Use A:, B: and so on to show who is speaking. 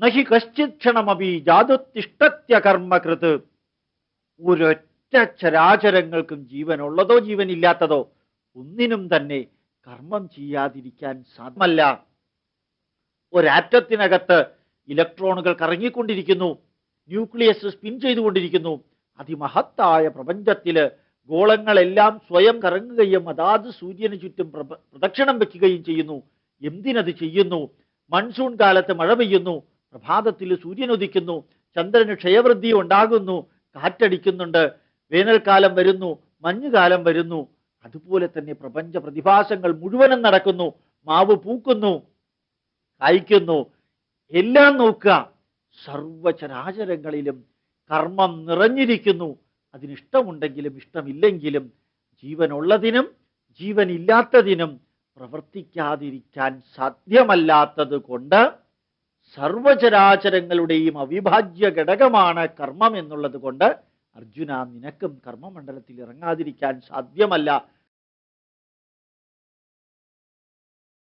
A: നഹി കശ്ചിത് ക്ഷണമപി ജാതുത്തിഷ്ടത്യ കർമ്മകൃത്. ഒരൊറ്റ ചരാചരങ്ങൾക്കും ജീവനുള്ളതോ ജീവനില്ലാത്തതോ ഒന്നിനും തന്നെ കർമ്മം ചെയ്യാതിരിക്കാൻ സാധ്യമല്ല. ഒരാറ്റത്തിനകത്ത് ഇലക്ട്രോണുകൾ കറങ്ങിക്കൊണ്ടിരിക്കുന്നു, ന്യൂക്ലിയസ് സ്പിൻ ചെയ്തുകൊണ്ടിരിക്കുന്നു. അതിമഹത്തായ പ്രപഞ്ചത്തില് ഗോളങ്ങളെല്ലാം സ്വയം കറങ്ങുകയും അതാത് സൂര്യന് ചുറ്റും പ്രദക്ഷിണം വയ്ക്കുകയും ചെയ്യുന്നു. എന്തിനത് ചെയ്യുന്നു? മൺസൂൺ കാലത്ത് മഴ പെയ്യുന്നു, പ്രഭാതത്തിൽ സൂര്യൻ ഉദിക്കുന്നു, ചന്ദ്രന് ക്ഷയവൃദ്ധി ഉണ്ടാകുന്നു, കാറ്റടിക്കുന്നുണ്ട്, വേനൽക്കാലം വരുന്നു, മഞ്ഞുകാലം വരുന്നു. അതുപോലെ തന്നെ പ്രപഞ്ച പ്രതിഭാസങ്ങൾ മുഴുവനും നടക്കുന്നു. മാവ് പൂക്കുന്നു, കായ്ക്കുന്നു. എല്ലാം നോക്കുക, സർവചരാചരങ്ങളിലും കർമ്മം നിറഞ്ഞിരിക്കുന്നു. അതിനിഷ്ടമുണ്ടെങ്കിലും ഇഷ്ടമില്ലെങ്കിലും ജീവനുള്ളതിനും ജീവനില്ലാത്തതിനും പ്രവർത്തിക്കാതിരിക്കാൻ സാധ്യമല്ലാത്തത് കൊണ്ട് സർവചരാചരങ്ങളുടെയും അവിഭാജ്യ ഘടകമാണ് കർമ്മം എന്നുള്ളത് കൊണ്ട് അർജുന, നിനക്കും കർമ്മമണ്ഡലത്തിൽ ഇറങ്ങാതിരിക്കാൻ സാധ്യമല്ല.